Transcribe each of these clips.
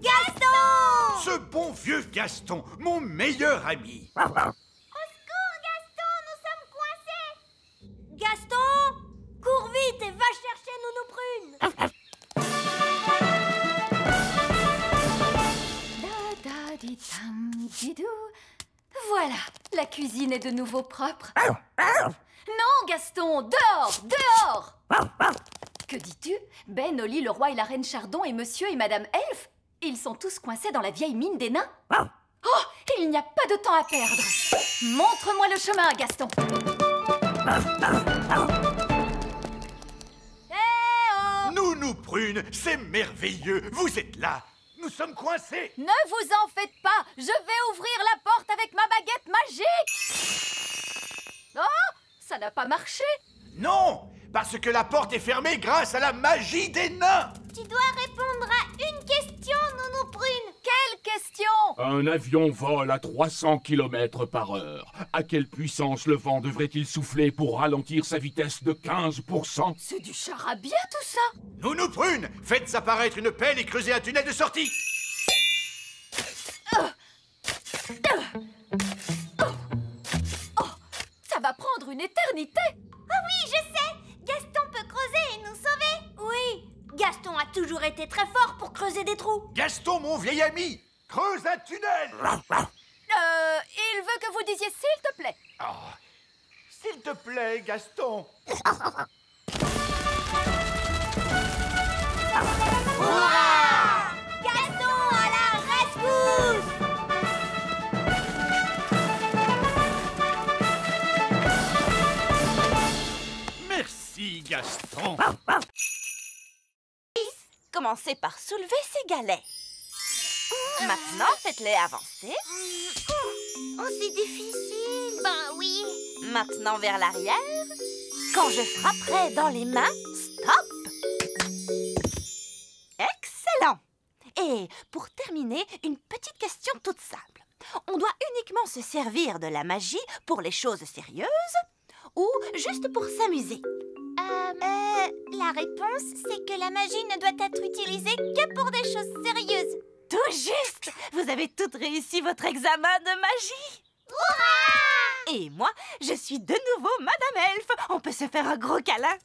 Gaston! Ce bon vieux Gaston, mon meilleur ami. Au secours, Gaston, nous sommes coincés! Gaston, cours vite et va chercher Nounou Prune! Da-da-di-tam-di-dou. Voilà, la cuisine est de nouveau propre. Non, Gaston, dehors, dehors! Que dis-tu? Ben, Oli, le roi et la reine Chardon et monsieur et madame Elfe, ils sont tous coincés dans la vieille mine des nains. Oh, il n'y a pas de temps à perdre. Montre-moi le chemin, Gaston. Nounou Prune, c'est merveilleux, vous êtes là. Nous sommes coincés. Ne vous en faites pas, je vais ouvrir la porte avec ma baguette magique. Oh, ça n'a pas marché. Non, parce que la porte est fermée grâce à la magie des nains. Tu dois répondre à une question, Nounou Prune. Quelle question? Un avion vole à 300 km/h. À quelle puissance le vent devrait-il souffler pour ralentir sa vitesse de 15%? C'est du charabia tout ça. Nounou Prune, faites apparaître une pelle et creusez un tunnel de sortie. Ça va prendre une éternité. Ah oui, je sais! Gaston peut creuser et nous sauver! Oui, Gaston a toujours été très fort pour creuser des trous. Gaston, mon vieil ami, creuse un tunnel. Il veut que vous disiez s'il te plaît. Oh, s'il te plaît, Gaston. Gaston à la rescousse! Merci, Gaston. Commencez par soulever ces galets. Maintenant, faites-les avancer. Oh, c'est difficile. Ben oui. Maintenant vers l'arrière. Quand je frapperai dans les mains, stop. Excellent. Et pour terminer, une petite question toute simple. On doit uniquement se servir de la magie pour les choses sérieuses ou juste pour s'amuser? La réponse, c'est que la magie ne doit être utilisée que pour des choses sérieuses. Tout juste. Vous avez toutes réussi votre examen de magie. Et moi, je suis de nouveau Madame Elfe. On peut se faire un gros câlin.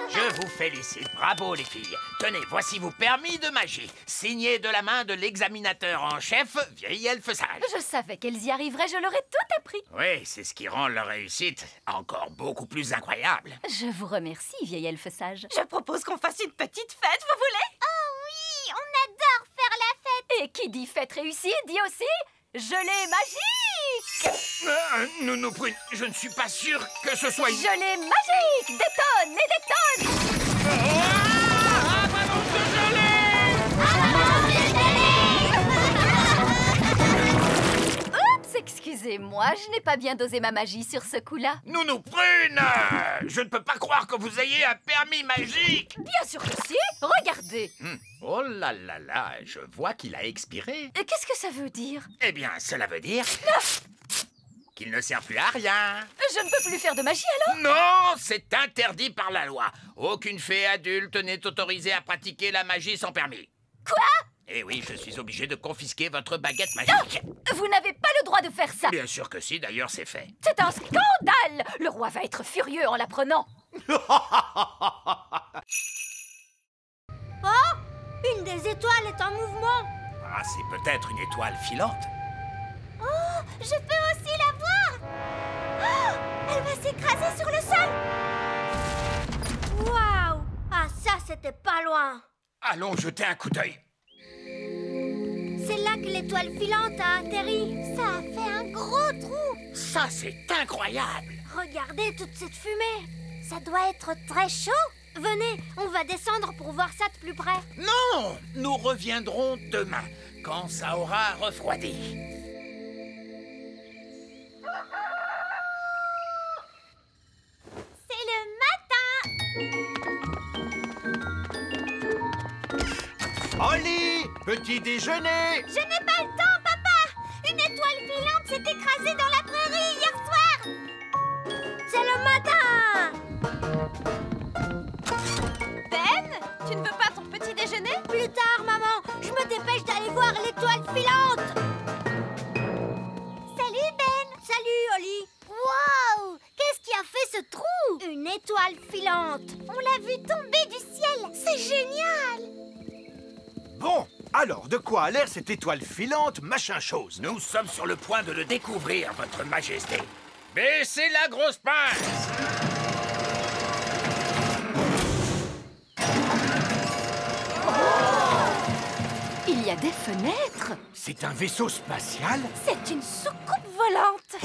Je vous félicite, bravo les filles. Tenez, voici vos permis de magie, signés de la main de l'examinateur en chef, vieille elfe sage. Je savais qu'elles y arriveraient, je leur ai tout appris. Oui, c'est ce qui rend leur réussite encore beaucoup plus incroyable. Je vous remercie, vieille elfe sage. Je propose qu'on fasse une petite fête, vous voulez? Oh oui, on adore faire la fête. Et qui dit fête réussie, dit aussi gelée magique. Nounou Prune, je ne suis pas sûr que ce soit... Gelée magique, des tonnes et des tonnes. Oups, excusez-moi, je n'ai pas bien dosé ma magie sur ce coup-là. Nounou Prune, je ne peux pas croire que vous ayez un permis magique. Bien sûr que si, regardez. Oh là là là, je vois qu'il a expiré. Qu'est-ce que ça veut dire? Eh bien, cela veut dire qu'il ne sert plus à rien. Je ne peux plus faire de magie alors? Non, c'est interdit par la loi. Aucune fée adulte n'est autorisée à pratiquer la magie sans permis. Quoi? Eh oui, je suis obligé de confisquer votre baguette magique. Vous n'avez pas le droit de faire ça. Bien sûr que si, d'ailleurs c'est fait. C'est un scandale. Le roi va être furieux en l'apprenant. Oh, une des étoiles est en mouvement. Ah, c'est peut-être une étoile filante. Oh, je peux aussi la voir. Oh, elle va s'écraser sur le sol. Waouh. Ah, ça, c'était pas loin. Allons jeter un coup d'œil. C'est là que l'étoile filante a atterri. Ça a fait un gros trou. Ça, c'est incroyable. Regardez toute cette fumée. Ça doit être très chaud. Venez, on va descendre pour voir ça de plus près. Non, nous reviendrons demain, quand ça aura refroidi. C'est le matin. Oli, petit déjeuner. Je n'ai pas le temps, papa. Une étoile filante s'est écrasée dans la prairie hier soir. C'est le matin. Ben, tu ne veux pas ton petit déjeuner? Plus tard. étoile filante. On l'a vue tomber du ciel. C'est génial. Bon, alors, de quoi a l'air cette étoile filante, machin chose? Nous sommes sur le point de le découvrir, votre majesté. Baissez la grosse pince! Il y a des fenêtres. C'est un vaisseau spatial? C'est une soucoupe volante.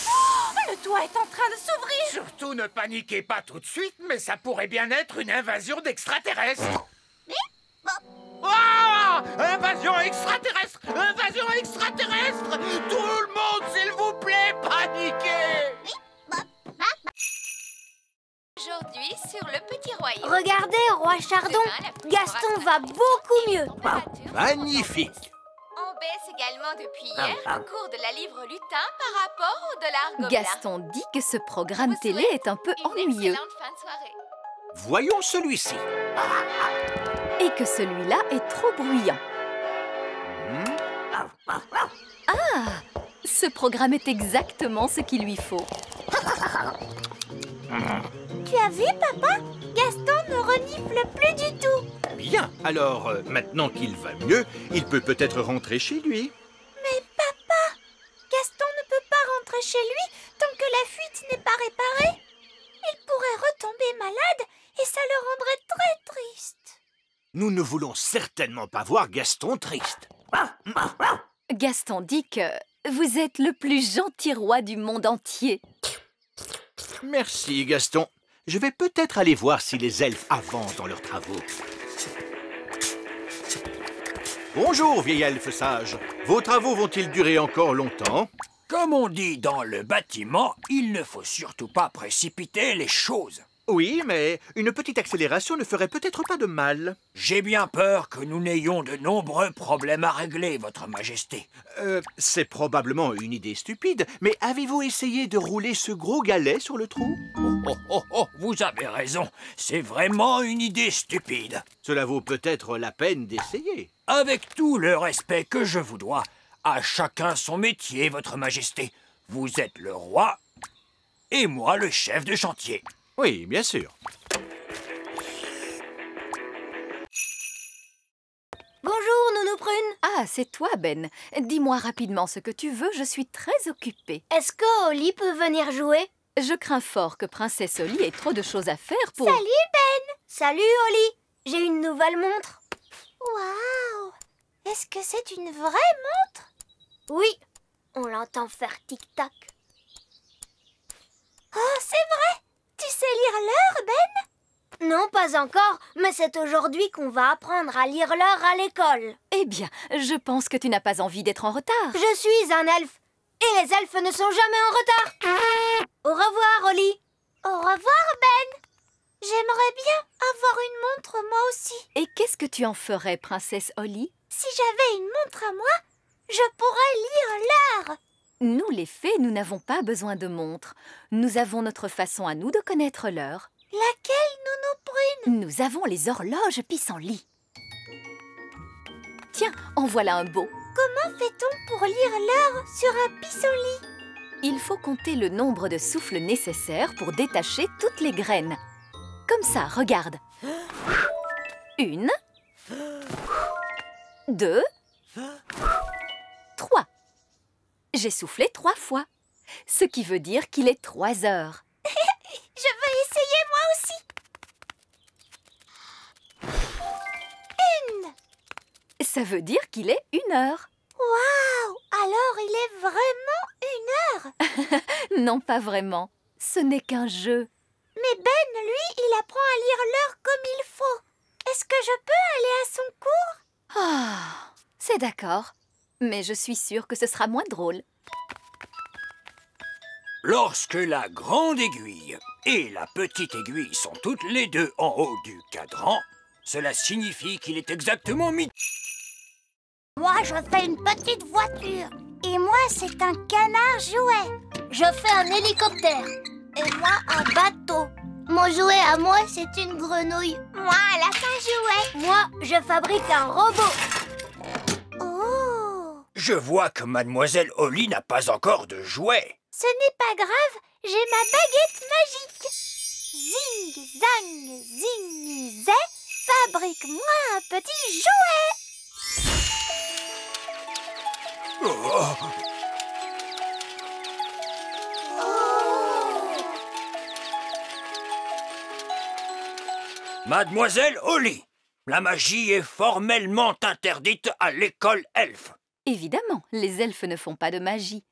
Oh, le toit est en train de s'ouvrir. Surtout ne paniquez pas tout de suite, mais ça pourrait bien être une invasion d'extraterrestres. Ah! Invasion extraterrestre! Invasion extraterrestre! Tout le monde, s'il vous plaît, paniquez! Aujourd'hui, sur le petit royaume. Regardez, roi Chardon, Gaston va beaucoup mieux. Magnifique! On baisse également depuis hier le cours de la livre lutin par rapport au dollar gobelin. Gaston dit que ce programme télé est un peu Une ennuyeux excellente fin de soirée. Voyons celui-ci. et que celui-là est trop bruyant. Ah! Ce programme est exactement ce qu'il lui faut. Tu as vu, papa? Gaston ne renifle plus du tout. Bien, alors, maintenant qu'il va mieux, il peut peut-être rentrer chez lui. Mais papa, Gaston ne peut pas rentrer chez lui tant que la fuite n'est pas réparée. Il pourrait retomber malade et ça le rendrait très triste. Nous ne voulons certainement pas voir Gaston triste. Gaston dit que vous êtes le plus gentil roi du monde entier. Merci, Gaston. Je vais peut-être aller voir si les elfes avancent dans leurs travaux. Bonjour, vieil elfe sage. Vos travaux vont-ils durer encore longtemps? Comme on dit dans le bâtiment, il ne faut surtout pas précipiter les choses. Oui, mais une petite accélération ne ferait peut-être pas de mal. J'ai bien peur que nous n'ayons de nombreux problèmes à régler, votre majesté. C'est probablement une idée stupide, mais avez-vous essayé de rouler ce gros galet sur le trou? Oh, vous avez raison. C'est vraiment une idée stupide. Cela vaut peut-être la peine d'essayer. Avec tout le respect que je vous dois, à chacun son métier, votre majesté. Vous êtes le roi et moi le chef de chantier. Oui, bien sûr. Bonjour, Nounou Prune. Ah, c'est toi, Ben. Dis-moi rapidement ce que tu veux, je suis très occupée. Est-ce que Oli peut venir jouer? Je crains fort que Princesse Oli ait trop de choses à faire pour... Salut, Ben. Salut, Oli. J'ai une nouvelle montre. Waouh. Est-ce que c'est une vraie montre? Oui. On l'entend faire tic-tac. Oh, c'est vrai. Tu sais lire l'heure, Ben? Non, pas encore, mais c'est aujourd'hui qu'on va apprendre à lire l'heure à l'école. Eh bien, je pense que tu n'as pas envie d'être en retard. Je suis un elfe, et les elfes ne sont jamais en retard. Au revoir, Oli. Au revoir, Ben. J'aimerais bien avoir une montre moi aussi. Et qu'est-ce que tu en ferais, Princesse Oli? Si j'avais une montre à moi, je pourrais lire l'heure. Nous, les fées, nous n'avons pas besoin de montres. Nous avons notre façon à nous de connaître l'heure. Laquelle, Nounou Prune? Nous avons les horloges pissenlit. Tiens, en voilà un beau. Comment fait-on pour lire l'heure sur un pissenlit? Il faut compter le nombre de souffles nécessaires pour détacher toutes les graines. Comme ça, regarde. 1, 2, 3. J'ai soufflé 3 fois, ce qui veut dire qu'il est 3 heures. Je veux essayer moi aussi. 1. Ça veut dire qu'il est 1 heure. Waouh! Alors il est vraiment 1 heure? Non, pas vraiment. Ce n'est qu'un jeu. Mais Ben, lui, il apprend à lire l'heure comme il faut. Est-ce que je peux aller à son cours? Ah, c'est d'accord. Mais je suis sûre que ce sera moins drôle. Lorsque la grande aiguille et la petite aiguille sont toutes les deux en haut du cadran, cela signifie qu'il est exactement midi. Moi, je fais une petite voiture. Et moi, c'est un canard jouet. Je fais un hélicoptère. Et moi, un bateau. Mon jouet à moi, c'est une grenouille. Moi, un lapin jouet. Moi, je fabrique un robot. Oh! Je vois que Mademoiselle Oli n'a pas encore de jouet. Ce n'est pas grave, j'ai ma baguette magique. Zing, zang, zing, zé, fabrique-moi un petit jouet. Oh. Mademoiselle Holly, la magie est formellement interdite à l'école elfe. Évidemment, les elfes ne font pas de magie.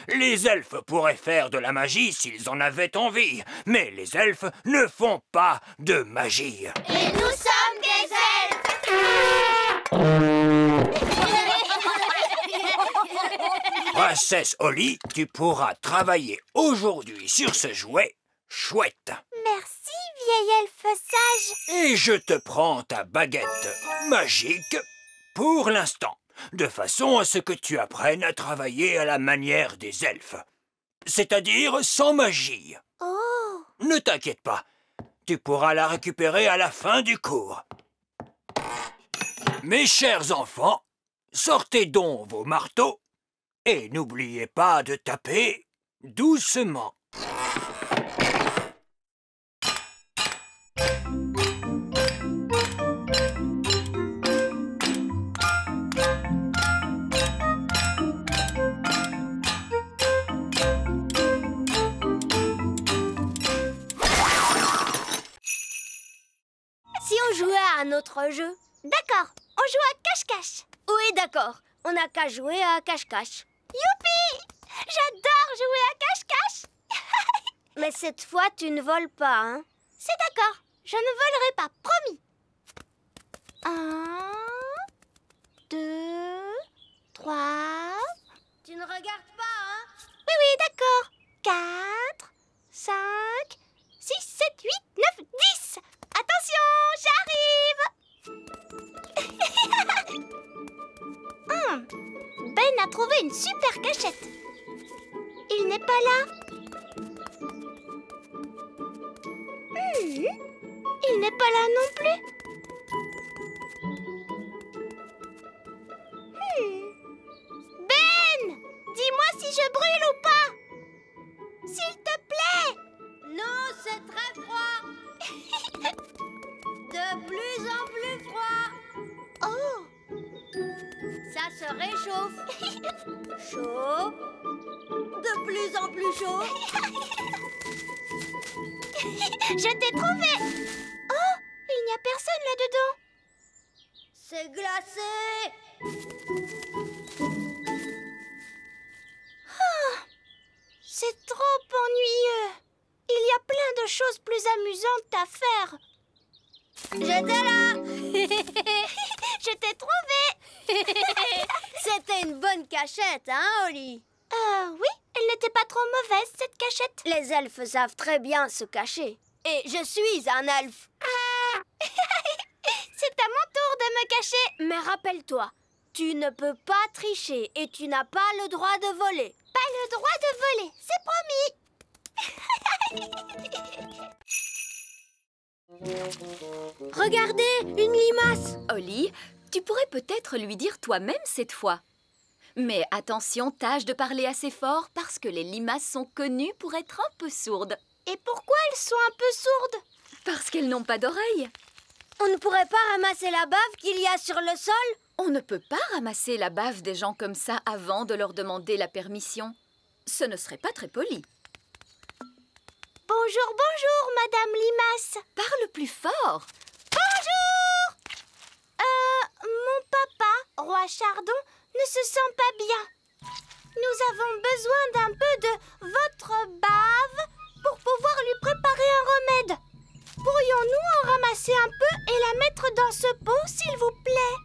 Les elfes pourraient faire de la magie s'ils en avaient envie, mais les elfes ne font pas de magie. Et nous sommes des elfes. Princesse Holly, tu pourras travailler aujourd'hui sur ce jouet chouette. Merci, vieil elfe sage. Et je te prends ta baguette magique pour l'instant, de façon à ce que tu apprennes à travailler à la manière des elfes, c'est-à-dire sans magie. Oh. Ne t'inquiète pas, tu pourras la récupérer à la fin du cours. Mes chers enfants, sortez donc vos marteaux et n'oubliez pas de taper doucement. Si on jouait à un autre jeu? D'accord, on joue à cache-cache. Oui, d'accord, on n'a qu'à jouer à cache-cache. Youpi! J'adore jouer à cache-cache. Mais cette fois, tu ne voles pas, hein? C'est d'accord, je ne volerai pas, promis. 1, 2, 3... Tu ne regardes pas, hein? Oui, oui, d'accord. 4, 5, 6, 7, 8, 9, 10. Attention, j'arrive. Ben a trouvé une super cachette. Il n'est pas là. Il n'est pas là non plus. Ben, dis-moi si je brûle ou pas. S'il te plaît. Non, c'est très froid. De plus en plus froid. Oh. Ça se réchauffe. Chaud. De plus en plus chaud. Je t'ai trouvé. Oh, il n'y a personne là-dedans. C'est glacé. Oh, c'est trop ennuyeux. Il y a plein de choses plus amusantes à faire. J'étais là. Je t'ai trouvé. C'était une bonne cachette, hein, Holly? Oui, elle n'était pas trop mauvaise, cette cachette. Les elfes savent très bien se cacher. Et je suis un elfe. C'est à mon tour de me cacher. Mais rappelle-toi, tu ne peux pas tricher et tu n'as pas le droit de voler. Pas le droit de voler, c'est promis. Regardez, une limace. Holly, tu pourrais peut-être lui dire toi-même cette fois. Mais attention, tâche de parler assez fort parce que les limaces sont connues pour être un peu sourdes. Et pourquoi elles sont un peu sourdes? Parce qu'elles n'ont pas d'oreilles. On ne pourrait pas ramasser la bave qu'il y a sur le sol? On ne peut pas ramasser la bave des gens comme ça avant de leur demander la permission. Ce ne serait pas très poli. Bonjour, bonjour, Madame Limace. Parle plus fort. Bonjour. Mon papa, Roi Chardon, ne se sent pas bien. Nous avons besoin d'un peu de votre bave pour pouvoir lui préparer un remède. Pourrions-nous en ramasser un peu et la mettre dans ce pot, s'il vous plaît?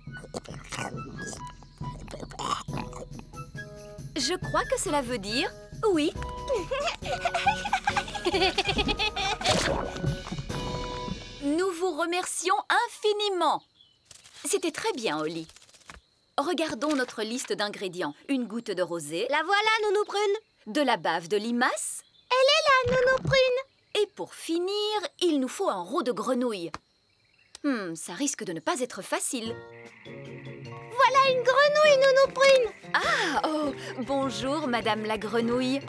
Je crois que cela veut dire oui. Nous vous remercions infiniment. C'était très bien, Holly. Regardons notre liste d'ingrédients. Une goutte de rosée. La voilà, Nounou Prune. De la bave de limace. Elle est là, Nounou Prune. Et pour finir, il nous faut un roe de grenouille. Ça risque de ne pas être facile. Voilà une grenouille, Nounou Prune. Ah, oh, bonjour, Madame la Grenouille.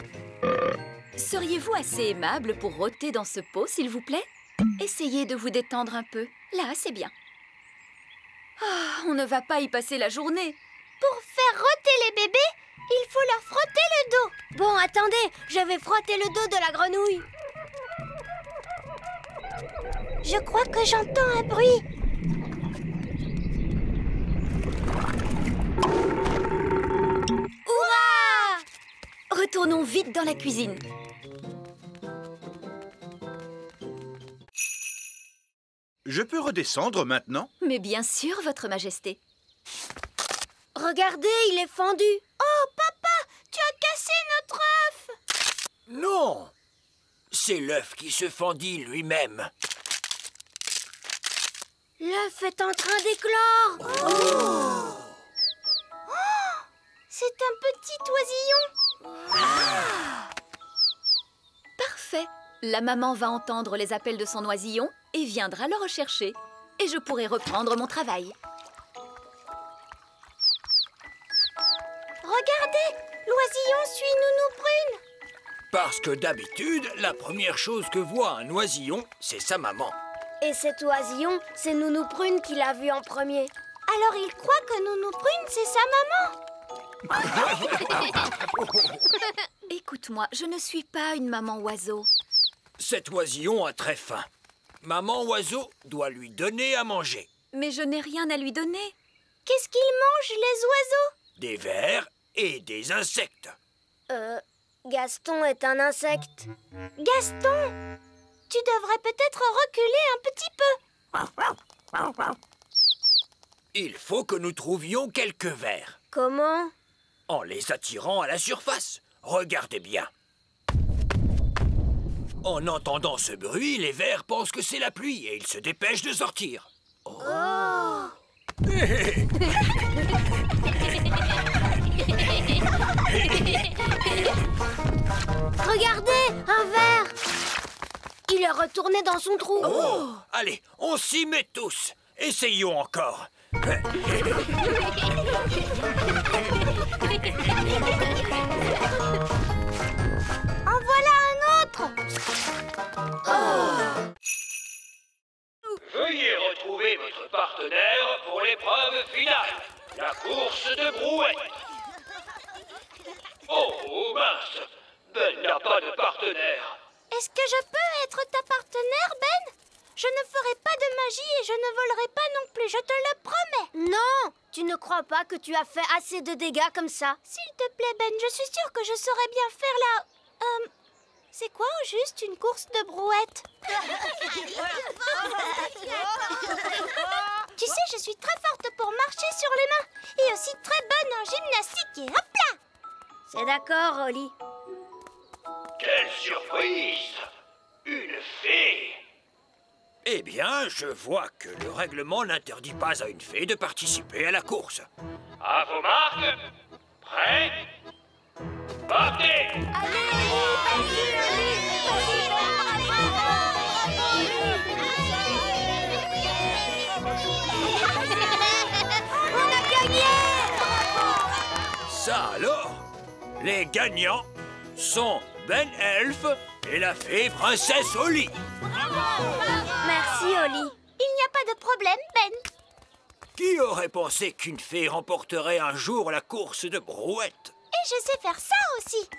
Seriez-vous assez aimable pour rôter dans ce pot, s'il vous plaît? Essayez de vous détendre un peu. Là, c'est bien. Ah, on ne va pas y passer la journée. Pour faire rôter les bébés, il faut leur frotter le dos. Bon, attendez, je vais frotter le dos de la grenouille. Je crois que j'entends un bruit. Hurrah! Retournons vite dans la cuisine. Je peux redescendre maintenant? Mais bien sûr, Votre Majesté. Regardez, il est fendu. Oh, papa, tu as cassé notre œuf. Non! C'est l'œuf qui se fendit lui-même. L'œuf est en train d'éclore. Oh! C'est un petit oisillon. Parfait. La maman va entendre les appels de son oisillon et viendra le rechercher. Et je pourrai reprendre mon travail. Regardez, l'oisillon suit Nounou Prune. Parce que d'habitude, la première chose que voit un oisillon, c'est sa maman. Et cet oisillon, c'est Nounou Prune qui l'a vu en premier. Alors il croit que Nounou Prune, c'est sa maman. Écoute-moi, je ne suis pas une maman oiseau. Cet oisillon a très faim. Maman oiseau doit lui donner à manger. Mais je n'ai rien à lui donner. Qu'est-ce qu'ils mangent, les oiseaux? Des vers et des insectes. Gaston est un insecte. Gaston, tu devrais peut-être reculer un petit peu. Il faut que nous trouvions quelques vers. Comment? En les attirant à la surface. Regardez bien. En entendant ce bruit, les vers pensent que c'est la pluie et ils se dépêchent de sortir. Oh. Regardez, un ver. Il est retourné dans son trou. Oh. Allez, on s'y met tous. Essayons encore. En voilà un autre. Veuillez retrouver votre partenaire pour l'épreuve finale, la course de brouette. Oh mince, Ben n'a pas de partenaire. Est-ce que je peux être ta partenaire, Ben? Je ne ferai pas de magie et je ne volerai pas non plus, je te le promets. Non, tu ne crois pas que tu as fait assez de dégâts comme ça? S'il te plaît, Ben, je suis sûre que je saurais bien faire la... c'est quoi au juste une course de brouette? Tu sais, je suis très forte pour marcher sur les mains et aussi très bonne en gymnastique et hop là! C'est d'accord, Oli. Quelle surprise! Une fée! Eh bien, je vois que le règlement n'interdit pas à une fée de participer à la course. À vos marques, prêts, partez! Allez, vas-y, on a gagné! Ça alors, les gagnants sont Ben Elf et la fée princesse Oli. Merci, Oli. Il n'y a pas de problème, Ben. Qui aurait pensé qu'une fée remporterait un jour la course de brouette? Et je sais faire ça aussi.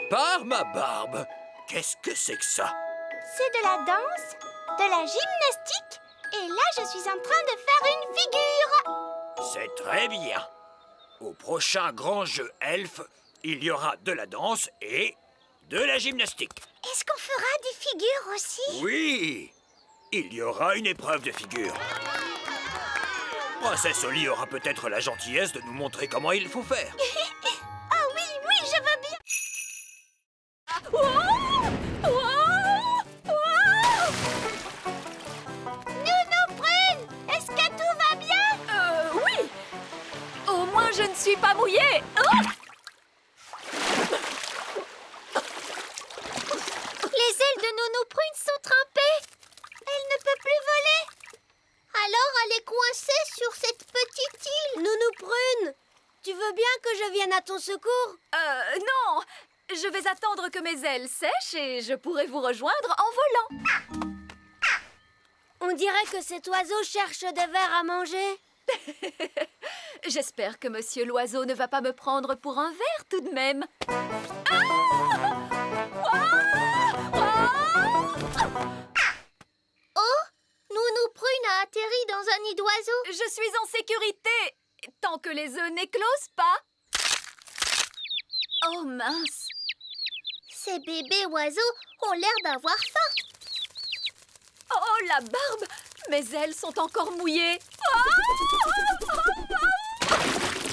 Par ma barbe, qu'est-ce que c'est que ça? C'est de la danse, de la gymnastique, et là, je suis en train de faire une figure. C'est très bien. Au prochain grand jeu elfe, il y aura de la danse et de la gymnastique. Est-ce qu'on fera des figures aussi? Oui, il y aura une épreuve de figure. Princesse Oli aura peut-être la gentillesse de nous montrer comment il faut faire. Ah oui, oui, je veux bien. Nounou Prune, est-ce que tout va bien? Oui. Au moins, je ne suis pas mouillée. Les ailes de Nounou Prune sont trempées. à ton secours? Non. Je vais attendre que mes ailes sèchent et je pourrai vous rejoindre en volant. On dirait que cet oiseau cherche des vers à manger. J'espère que monsieur l'oiseau ne va pas me prendre pour un ver tout de même. Oh, Nounou Prune a atterri dans un nid d'oiseaux. Je suis en sécurité, tant que les œufs n'éclosent pas. Oh mince. Ces bébés oiseaux ont l'air d'avoir faim. Oh la barbe. Mes ailes sont encore mouillées.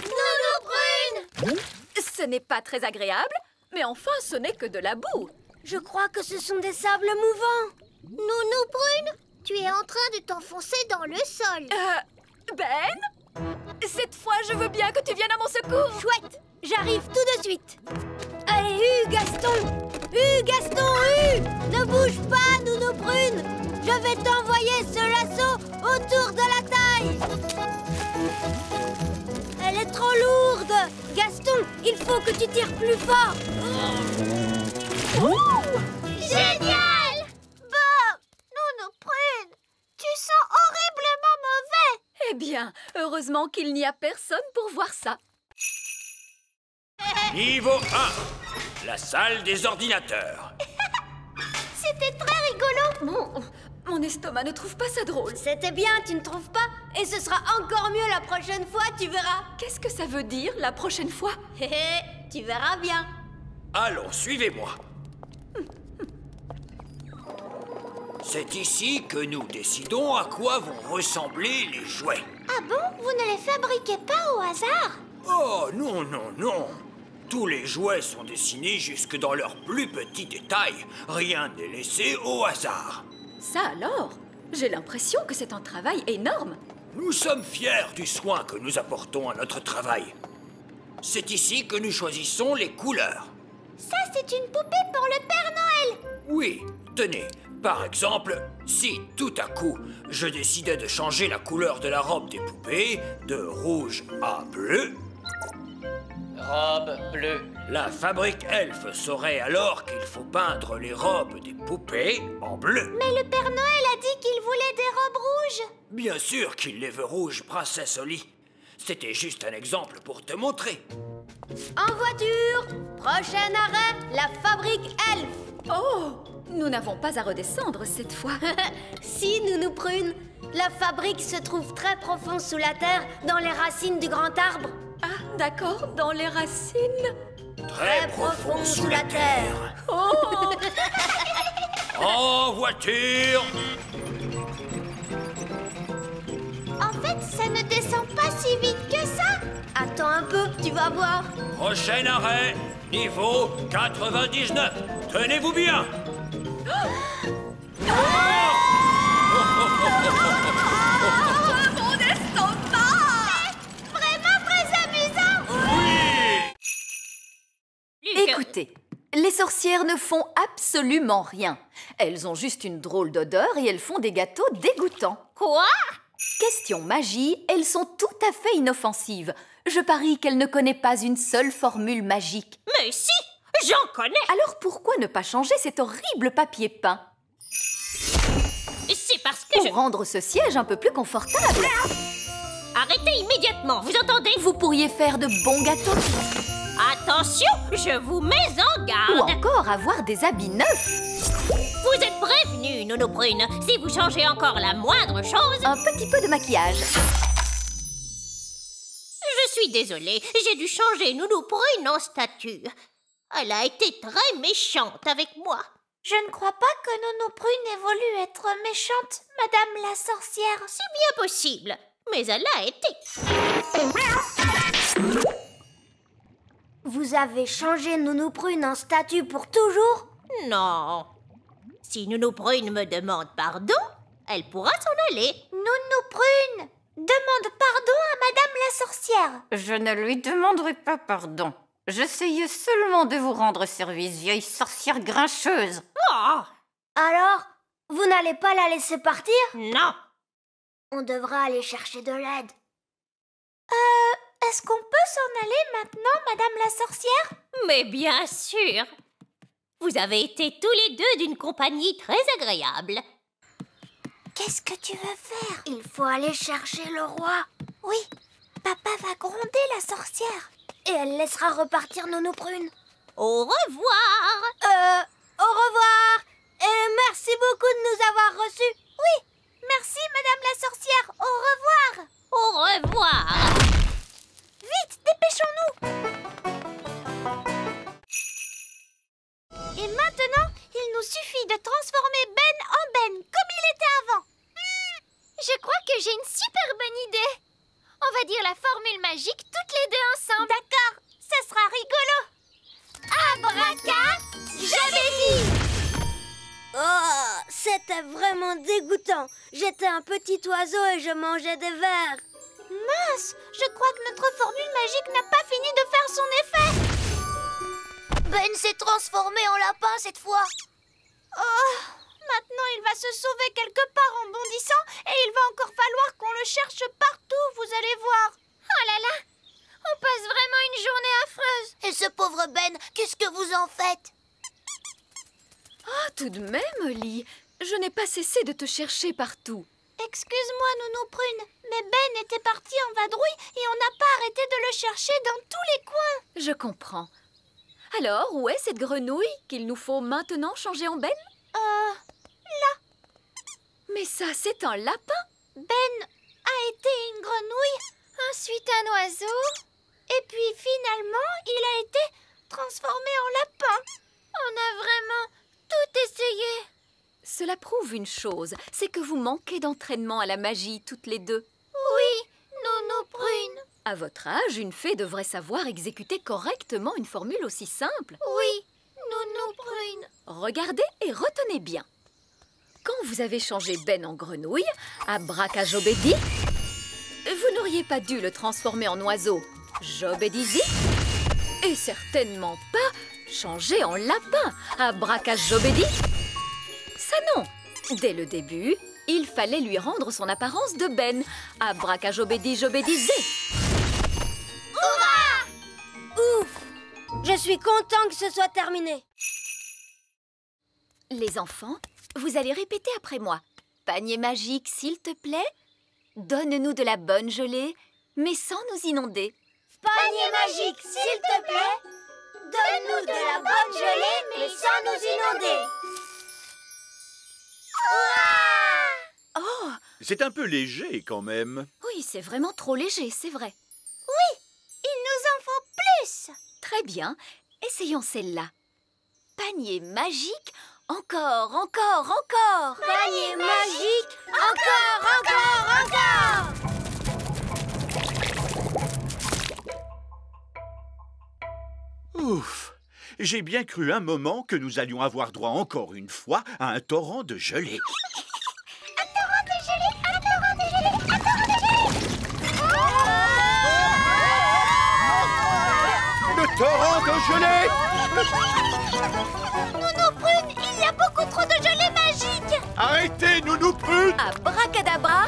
Nounou Prune! Ce n'est pas très agréable, mais enfin ce n'est que de la boue. Je crois que ce sont des sables mouvants. Nounou Prune, tu es en train de t'enfoncer dans le sol. Ben? Cette fois, je veux bien que tu viennes à mon secours. Chouette, j'arrive tout de suite. Allez, Gaston! Gaston, ne bouge pas, Nounou Prune. Je vais t'envoyer ce lasso autour de la taille. Elle est trop lourde. Gaston, il faut que tu tires plus fort. Génial! Bob, Nounou Prune, tu sens horriblement mauvais. Eh bien, heureusement qu'il n'y a personne pour voir ça. Niveau 1, la salle des ordinateurs. C'était très rigolo. Bon, mon estomac ne trouve pas ça drôle. C'était bien, tu ne trouves pas? Et ce sera encore mieux la prochaine fois, tu verras. Qu'est-ce que ça veut dire, la prochaine fois? Hé hé, tu verras bien. Allons, suivez-moi. C'est ici que nous décidons à quoi vont ressembler les jouets. Ah bon? Vous ne les fabriquez pas au hasard? Oh, non, non, non. Tous les jouets sont dessinés jusque dans leurs plus petits détails. Rien n'est laissé au hasard. Ça alors? J'ai l'impression que c'est un travail énorme. Nous sommes fiers du soin que nous apportons à notre travail. C'est ici que nous choisissons les couleurs. Ça, c'est une poupée pour le Père Noël. Oui, tenez, par exemple, si tout à coup, je décidais de changer la couleur de la robe des poupées de rouge à bleu... Robe bleue. La fabrique Elf saurait alors qu'il faut peindre les robes des poupées en bleu. Mais le Père Noël a dit qu'il voulait des robes rouges. Bien sûr qu'il les veut rouges, princesse Holly. C'était juste un exemple pour te montrer. En voiture, prochain arrêt, la fabrique Elf. Oh, nous n'avons pas à redescendre cette fois. Si, Nounou Prune, la fabrique se trouve très profond sous la terre, dans les racines du grand arbre. Ah, d'accord, dans les racines. Très profond sous la terre. Oh! En voiture. En fait, ça ne descend pas si vite que ça. Attends un peu, tu vas voir. Prochain arrêt, niveau 99. Tenez-vous bien. Mon estomac! Vraiment très amusant. Écoutez, les sorcières ne font absolument rien. Elles ont juste une drôle d'odeur et elles font des gâteaux dégoûtants. Quoi? Question magie, elles sont tout à fait inoffensives. Je parie qu'elle ne connaît pas une seule formule magique. Mais si, j'en connais. Alors pourquoi ne pas changer cet horrible papier peint? C'est parce que Pour rendre ce siège un peu plus confortable. Arrêtez immédiatement, vous entendez? Vous pourriez faire de bons gâteaux Attention, je vous mets en ou garde. encore avoir des habits neufs. Vous êtes prévenus, Nounou Prune. Si vous changez encore la moindre chose... Un petit peu de maquillage. Je suis désolée, j'ai dû changer Nounou Prune en statue. Elle a été très méchante avec moi. Je ne crois pas que Nounou Prune ait voulu être méchante, Madame la sorcière. C'est bien possible, mais elle a été. Vous avez changé Nounou Prune en statue pour toujours? Non. Si Nounou Prune me demande pardon, elle pourra s'en aller. Nounou Prune demande pardon à Madame la sorcière. Je ne lui demanderai pas pardon. J'essayais seulement de vous rendre service, vieille sorcière grincheuse. Oh. Alors, vous n'allez pas la laisser partir? Non. On devra aller chercher de l'aide. Est-ce qu'on peut s'en aller maintenant, Madame la sorcière? Mais bien sûr. Vous avez été tous les deux d'une compagnie très agréable. Qu'est-ce que tu veux faire? Il faut aller chercher le roi. Oui, papa va gronder la sorcière. Et elle laissera repartir Nounou Prune. Au revoir. Au revoir. Et merci beaucoup de nous avoir reçus. Oui, merci Madame la sorcière. Au revoir. Au revoir. Vite, dépêchons-nous. Et maintenant, il nous suffit de transformer Ben en Ben, comme il était avant. Je crois que j'ai une super bonne idée. On va dire la formule magique toutes les deux ensemble. D'accord, ça sera rigolo. Abracadabra. Oh, c'était vraiment dégoûtant. J'étais un petit oiseau et je mangeais des vers. Mince, je crois que notre formule magique n'a pas fini de faire son effet. Ben s'est transformé en lapin cette fois. Oh, maintenant il va se sauver quelque part en bondissant et il va encore falloir qu'on le cherche partout, vous allez voir. Oh là là, on passe vraiment une journée affreuse. Et ce pauvre Ben, qu'est-ce que vous en faites? Ah, tout de même, Oli, je n'ai pas cessé de te chercher partout. Excuse-moi, Nounou Prune, mais Ben était parti en vadrouille et on n'a pas arrêté de le chercher dans tous les coins. Je comprends. Alors, où est cette grenouille qu'il nous faut maintenant changer en Ben? Là. Mais ça, c'est un lapin. Ben a été une grenouille, Ensuite un oiseau. et puis finalement, il a été transformé en lapin. On a vraiment tout essayé. Cela prouve une chose, c'est que vous manquez d'entraînement à la magie, toutes les deux. Oui, Nounou Prune. À votre âge, une fée devrait savoir exécuter correctement une formule aussi simple. Oui, Nounou Prune. Regardez et retenez bien. Quand vous avez changé Ben en grenouille, abracajobédi, vous n'auriez pas dû le transformer en oiseau, jobédizi, et certainement pas changer en lapin, abracajobédi. Ça non. Dès le début, il fallait lui rendre son apparence de Ben, abracajobédi jobédizé. Ouf! Je suis content que ce soit terminé. Les enfants, vous allez répéter après moi. Panier magique, s'il te plaît. Donne-nous de la bonne gelée, mais sans nous inonder. Panier magique, s'il te plaît. Donne-nous de la bonne gelée, mais sans nous inonder. Oh, C'est un peu léger quand même. oui, c'est vraiment trop léger, c'est vrai. Il nous en faut plus. Très bien, essayons celle-là. Panier magique, encore, encore, encore. Panier magique, encore. Ouf! J'ai bien cru un moment que nous allions avoir droit encore une fois à un torrent de gelée. Le torrent de gelée! Nounou Prune, il y a beaucoup trop de gelée magique. Arrêtez, Nounou Prune! Abracadabra,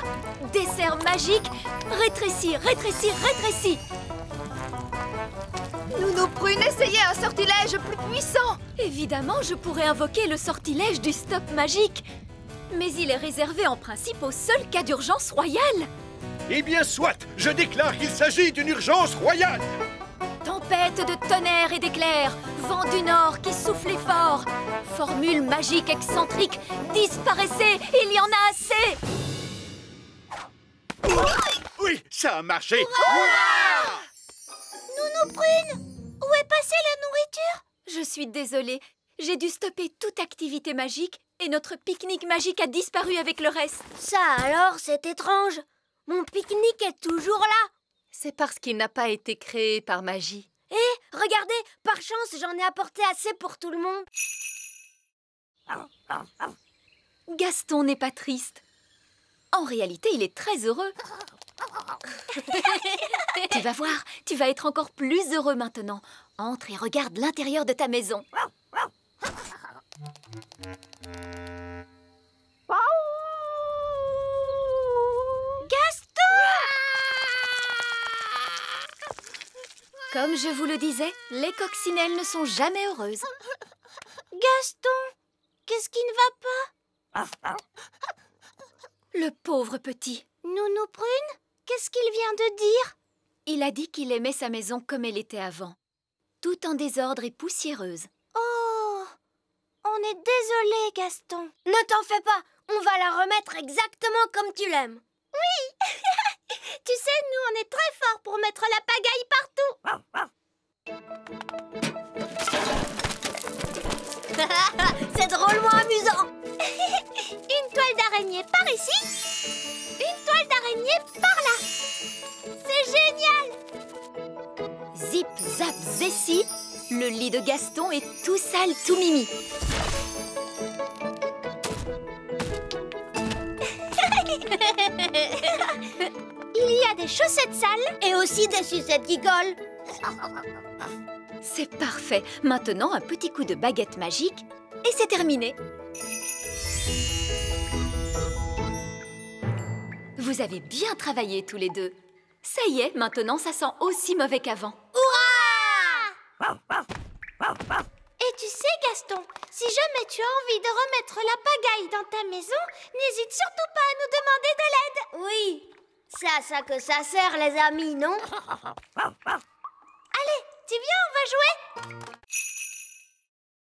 dessert magique, rétrécis, rétrécis, rétrécis. Nounou Prune, essayez un sortilège plus puissant. Évidemment, je pourrais invoquer le sortilège du stop magique. Mais il est réservé en principe au seul cas d'urgence royale. Eh bien, soit! Je déclare qu'il s'agit d'une urgence royale! Tempête de tonnerre et d'éclairs, vent du nord qui soufflait fort. Formule magique excentrique, disparaissez, il y en a assez. Oui, ça a marché! Nounou Prune, où est passée la nourriture? Je suis désolée, j'ai dû stopper toute activité magique et notre pique-nique magique a disparu avec le reste. Ça alors, c'est étrange. Mon pique-nique est toujours là. C'est parce qu'il n'a pas été créé par magie. Et regardez, par chance, j'en ai apporté assez pour tout le monde. Gaston n'est pas triste. En réalité, il est très heureux. Tu vas voir, tu vas être encore plus heureux maintenant. Entre et regarde l'intérieur de ta maison. Comme je vous le disais, les coccinelles ne sont jamais heureuses. Gaston, qu'est-ce qui ne va pas? Le pauvre petit. Nounou Prune, qu'est-ce qu'il vient de dire? Il a dit qu'il aimait sa maison comme elle était avant, tout en désordre et poussiéreuse. Oh, on est désolé, Gaston. Ne t'en fais pas, on va la remettre exactement comme tu l'aimes. Oui. Tu sais, nous, on est très forts pour mettre la pagaille partout. C'est drôlement amusant. Une toile d'araignée par ici, une toile d'araignée par là. C'est génial. Zip, zap, zessi, le lit de Gaston est tout sale, tout mimi. Il y a des chaussettes sales et aussi des sucettes qui collent. C'est parfait. Maintenant, un petit coup de baguette magique et c'est terminé. Vous avez bien travaillé tous les deux. Ça y est, maintenant ça sent aussi mauvais qu'avant. Hurrah! Et tu sais, Gaston, si jamais tu as envie de remettre la pagaille dans ta maison, n'hésite surtout pas à nous demander de l'aide. Oui, c'est à ça que ça sert, les amis, non? Allez, tu viens, on va jouer.